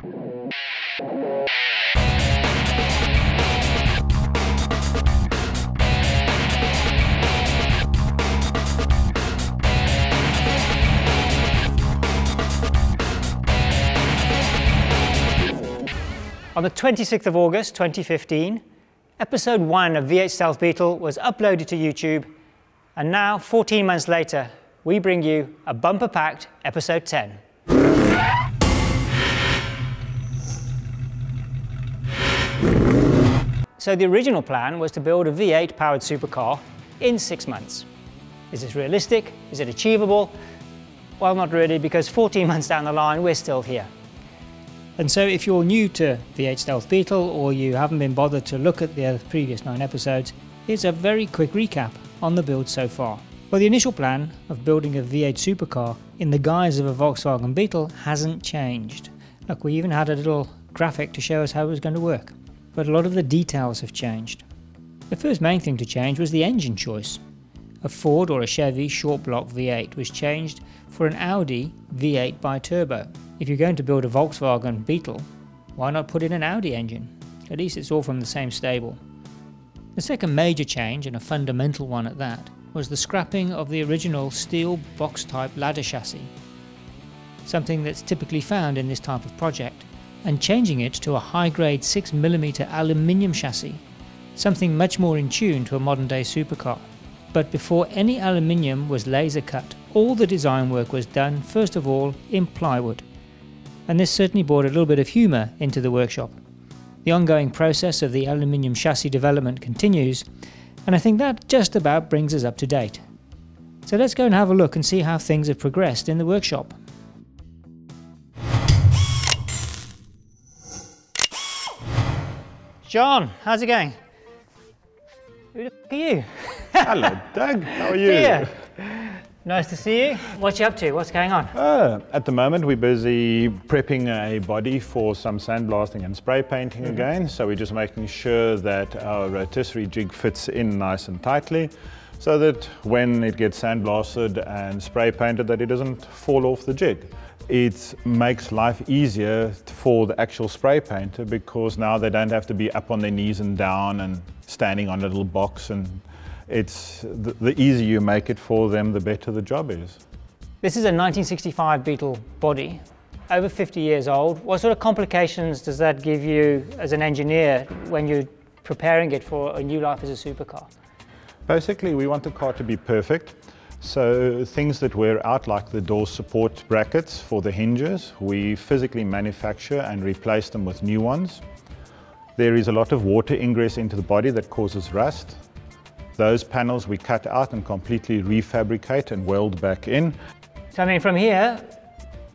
On the 26th of August 2015, episode 1 of V8 Stealth Beetle was uploaded to YouTube, and now, 14 months later, we bring you a bumper-packed episode 10. So the original plan was to build a V8 powered supercar in 6 months. Is this realistic? Is it achievable? Well, not really, because 14 months down the line, we're still here. And so if you're new to V8 Stealth Beetle, or you haven't been bothered to look at the previous 9 episodes, here's a very quick recap on the build so far. Well, the initial plan of building a V8 supercar in the guise of a Volkswagen Beetle hasn't changed. Look, we even had a little graphic to show us how it was going to work. But a lot of the details have changed. The first main thing to change was the engine choice. A Ford or a Chevy short block V8 was changed for an Audi V8 bi-turbo. If you're going to build a Volkswagen Beetle, why not put in an Audi engine? At least it's all from the same stable. The second major change, and a fundamental one at that, was the scrapping of the original steel box-type ladder chassis, something that's typically found in this type of project, and changing it to a high-grade 6mm aluminium chassis, something much more in tune to a modern-day supercar. But before any aluminium was laser cut, all the design work was done first of all in plywood. And this certainly brought a little bit of humour into the workshop. The ongoing process of the aluminium chassis development continues, and I think that just about brings us up to date. So let's go and have a look and see how things have progressed in the workshop. John, how's it going? Who the f*** are you? Hello, Doug. How are you? Pierre. Nice to see you. What you up to? What's going on? At the moment, we're busy prepping a body for some sandblasting and spray painting again. So we're just making sure that our rotisserie jig fits in nice and tightly, so that when it gets sandblasted and spray painted, that it doesn't fall off the jig. It makes life easier for the actual spray painter, because now they don't have to be up on their knees and down and standing on a little box, and it's the easier you make it for them, the better the job is. This is a 1965 Beetle body, over 50 years old. What sort of complications does that give you as an engineer when you're preparing it for a new life as a supercar? Basically, we want the car to be perfect. So things that wear out, like the door support brackets for the hinges, we physically manufacture and replace them with new ones. There is a lot of water ingress into the body that causes rust. Those panels we cut out and completely refabricate and weld back in. So I mean, from here,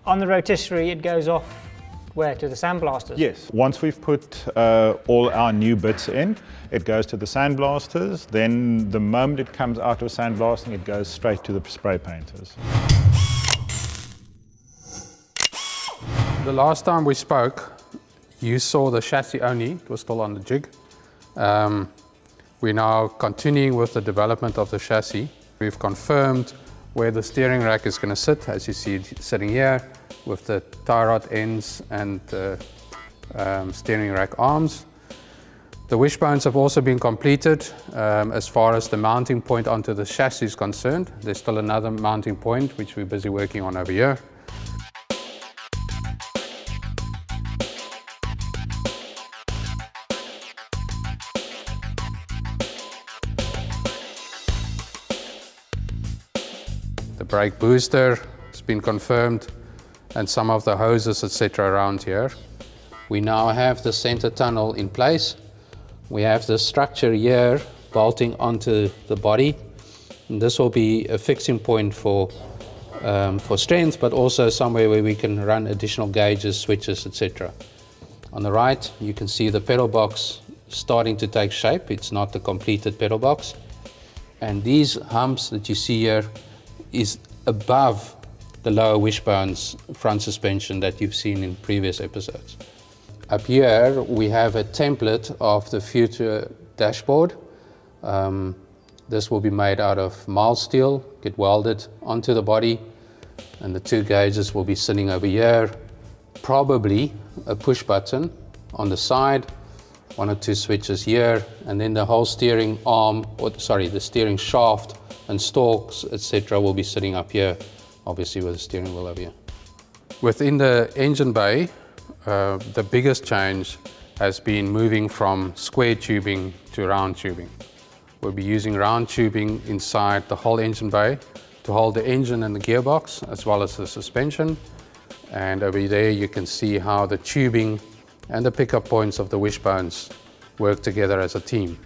on the rotisserie, it goes off where? To the sandblasters? Yes. Once we've put all our new bits in, it goes to the sandblasters. Then the moment it comes out of sandblasting, it goes straight to the spray painters. The last time we spoke, you saw the chassis only. It was still on the jig. We're now continuing with the development of the chassis. We've confirmed where the steering rack is going to sit, as you see it sitting here, with the tie rod ends and steering rack arms. The wishbones have also been completed. As far as the mounting point onto the chassis is concerned, there's still another mounting point which we're busy working on over here. The brake booster has been confirmed, and some of the hoses, etc. around here. We now have the center tunnel in place. We have the structure here bolting onto the body. And this will be a fixing point for strength, but also somewhere where we can run additional gauges, switches, etc. On the right, you can see the pedal box starting to take shape. It's not the completed pedal box. And these humps that you see here is above the lower wishbones front suspension that you've seen in previous episodes. Up here we have a template of the future dashboard. This will be made out of mild steel, get welded onto the body, and the 2 gauges will be sitting over here. Probably a push button on the side, 1 or 2 switches here, and then the whole steering arm, or sorry, the steering shaft and stalks, etc. will be sitting up here, obviously with the steering wheel over here. Within the engine bay, the biggest change has been moving from square tubing to round tubing. We'll be using round tubing inside the whole engine bay to hold the engine and the gearbox, as well as the suspension. And over there you can see how the tubing and the pickup points of the wishbones work together as a team.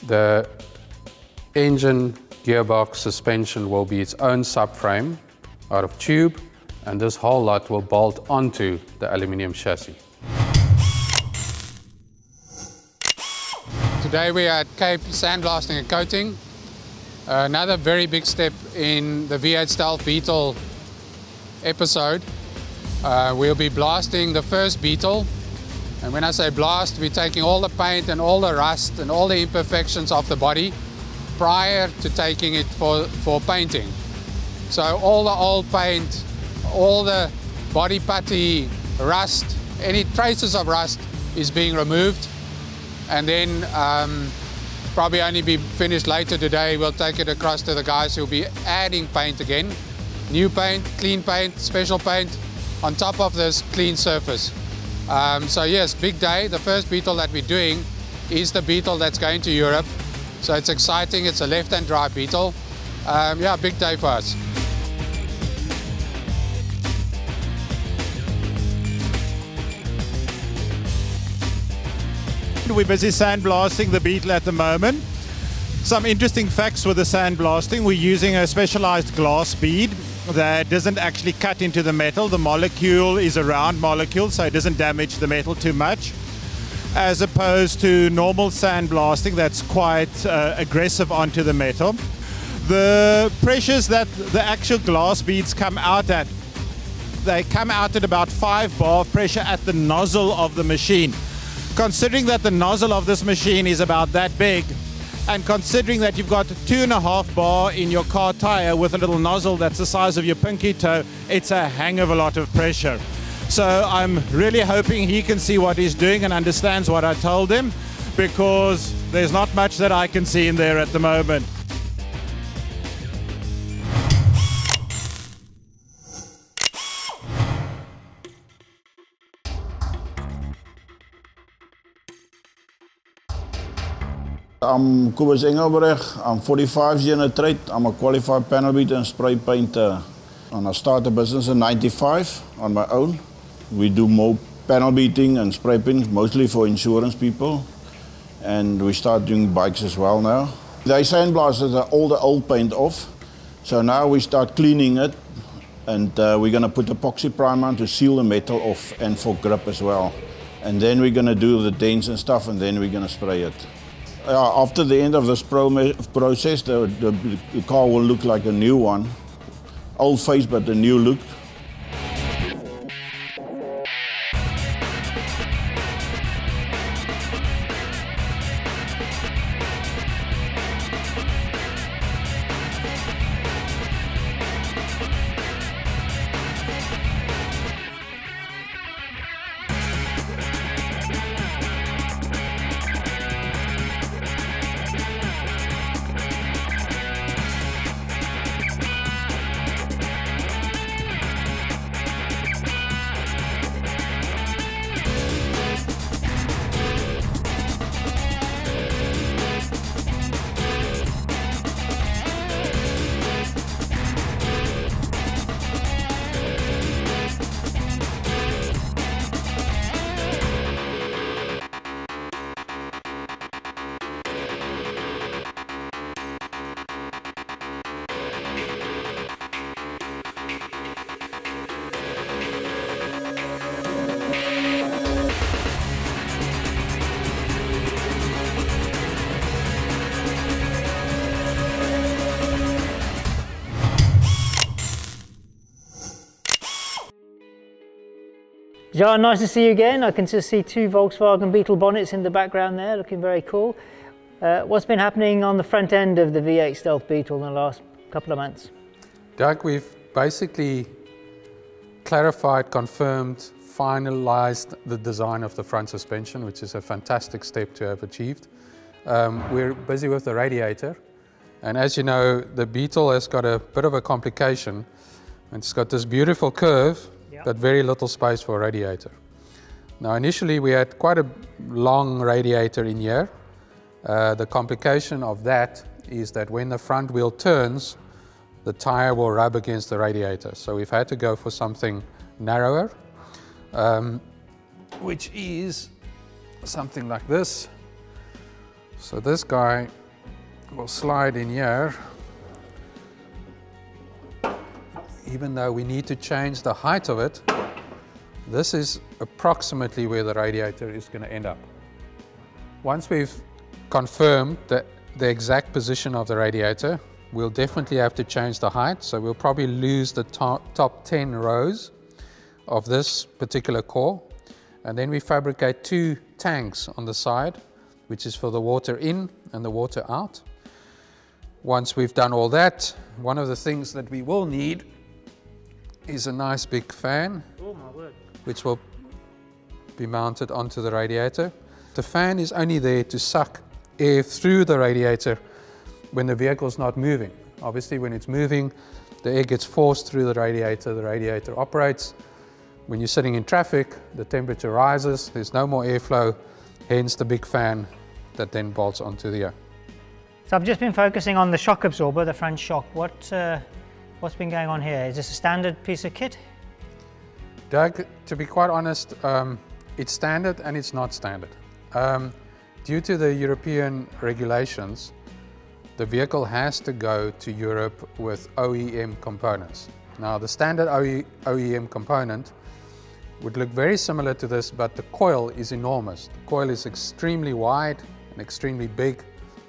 The engine, gearbox, suspension will be its own subframe out of tube, and this whole lot will bolt onto the aluminium chassis. Today we are at Cape sandblasting and coating. Another very big step in the V8 Stealth Beetle episode. We'll be blasting the first Beetle. And when I say blast, we're taking all the paint and all the rust and all the imperfections off the body prior to taking it for painting. So all the old paint, all the body putty, rust, any traces of rust is being removed. And then probably only be finished later today. We'll take it across to the guys who'll be adding paint again. New paint, clean paint, special paint on top of this clean surface. So yes, big day. The first Beetle that we're doing is the Beetle that's going to Europe. So it's exciting. It's a left-hand drive Beetle. Yeah, big day for us. We're busy sandblasting the Beetle at the moment. Some interesting facts with the sandblasting: we're using a specialized glass bead that doesn't actually cut into the metal. The molecule is a round molecule, so it doesn't damage the metal too much, as opposed to normal sandblasting that's quite aggressive onto the metal. The pressures that the actual glass beads come out at, they come out at about 5 bar of pressure at the nozzle of the machine. Considering that the nozzle of this machine is about that big, and considering that you've got 2.5 bar in your car tire with a little nozzle that's the size of your pinky toe, it's a hang of a lot of pressure. So I'm really hoping he can see what he's doing and understands what I told him, because there's not much that I can see in there at the moment. I'm Kobus Engelbreg. I'm 45 years in a trade. I'm a qualified panel beater and spray painter. And I started a business in '95 on my own. We do more panel beating and spray painting, mostly for insurance people. And we start doing bikes as well now. They sandblasted all the old paint off. So now we start cleaning it. And we're going to put epoxy primer on to seal the metal off and for grip as well. And then we're going to do the dents and stuff, and then we're going to spray it. After the end of this process, the car will look like a new one. Old face, but a new look. Jan, nice to see you again. I can just see 2 Volkswagen Beetle bonnets in the background there, looking very cool. What's been happening on the front end of the V8 Stealth Beetle in the last couple of months? Doug, we've basically clarified, confirmed finalized the design of the front suspension, which is a fantastic step to have achieved. We're busy with the radiator, and as you know, the Beetle has got a bit of a complication. It's got this beautiful curve, but very little space for a radiator. Now initially we had quite a long radiator in here. The complication of that is that when the front wheel turns, the tire will rub against the radiator. So we've had to go for something narrower, which is something like this. So this guy will slide in here, even though we need to change the height of it. This is approximately where the radiator is going to end up. Once we've confirmed the exact position of the radiator, we'll definitely have to change the height, so we'll probably lose the top 10 rows of this particular core. And then we fabricate 2 tanks on the side, which is for the water in and the water out. Once we've done all that, one of the things that we will need is a nice big fan, which will be mounted onto the radiator. The fan is only there to suck air through the radiator when the vehicle's not moving. Obviously, when it's moving, the air gets forced through the radiator operates. When you're sitting in traffic, the temperature rises, there's no more airflow, hence the big fan that then bolts onto the air. So I've just been focusing on the shock absorber, the front shock. What's been going on here? Is this a standard piece of kit? Doug, to be quite honest, it's standard and it's not standard. Due to the European regulations, the vehicle has to go to Europe with OEM components. Now, the standard OEM component would look very similar to this, but the coil is enormous. The coil is extremely wide and extremely big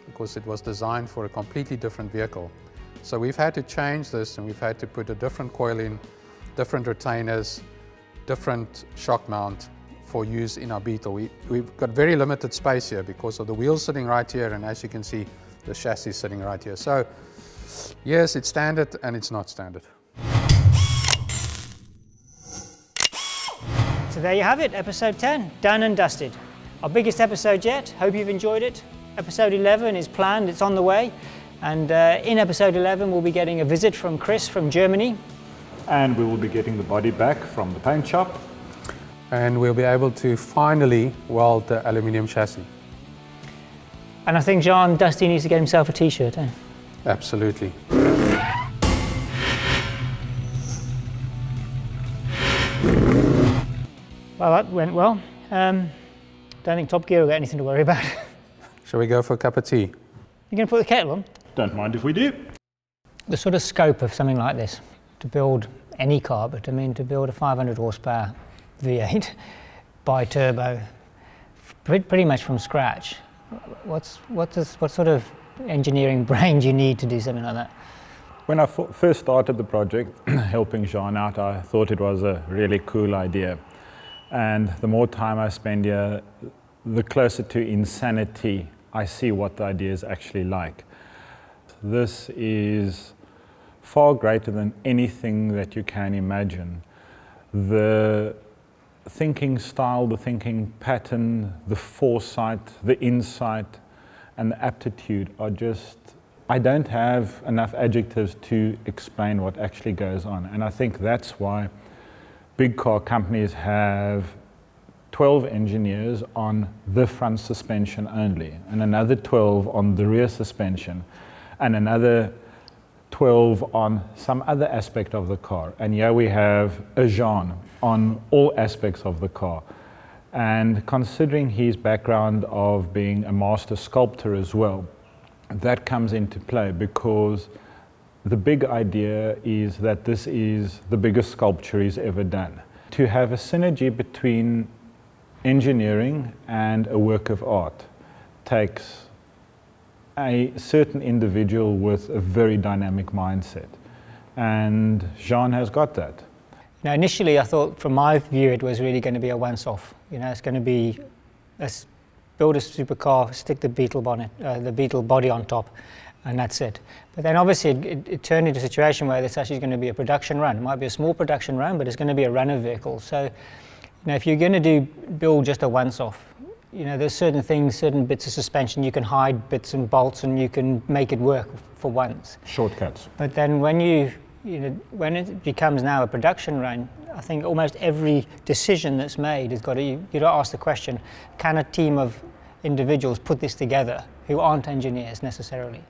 because it was designed for a completely different vehicle. So we've had to change this, and we've had to put a different coil in, different retainers, different shock mount for use in our Beetle. We've got very limited space here because of the wheels sitting right here, and as you can see, the chassis sitting right here. So yes, it's standard and it's not standard. So there you have it, episode 10, done and dusted. Our biggest episode yet. Hope you've enjoyed it. Episode 11 is planned, it's on the way. And in episode 11, we'll be getting a visit from Chris from Germany. And we will be getting the body back from the paint shop. And we'll be able to finally weld the aluminium chassis. And I think John Dusty needs to get himself a t-shirt, eh? Absolutely. Well, that went well. Don't think Top Gear will get anything to worry about. Shall we go for a cup of tea? You going to put the kettle on? Don't mind if we do. The sort of scope of something like this, to build any car, but I mean to build a 500 horsepower V8 bi-turbo, pretty much from scratch. What sort of engineering brain do you need to do something like that? When I first started the project, helping Jean out, I thought it was a really cool idea. And the more time I spend here, the closer to insanity I see what the idea is actually like. This is far greater than anything that you can imagine. The thinking style, the thinking pattern, the foresight, the insight, and the aptitude are just, I don't have enough adjectives to explain what actually goes on. And I think that's why big car companies have 12 engineers on the front suspension only, and another 12 on the rear suspension, and another 12 on some other aspect of the car. And here we have a Jean on all aspects of the car. And considering his background of being a master sculptor as well, that comes into play, because the big idea is that this is the biggest sculpture he's ever done. To have a synergy between engineering and a work of art takes a certain individual with a very dynamic mindset. And Jean has got that. Now, initially, I thought, from my view, it was really going to be a once-off. You know, it's going to be build a supercar, stick the Beetle bonnet, the Beetle body on top, and that's it. But then, obviously, it turned into a situation where this actually is going to be a production run. It might be a small production run, but it's going to be a runner vehicle. So, Now, if you're going to build just a once-off, you know, there's certain things, certain bits of suspension, you can hide bits and bolts and you can make it work for once. Shortcuts. But then when when it becomes now a production run, I think almost every decision that's made has got to, you've got to ask the question, can a team of individuals put this together who aren't engineers necessarily?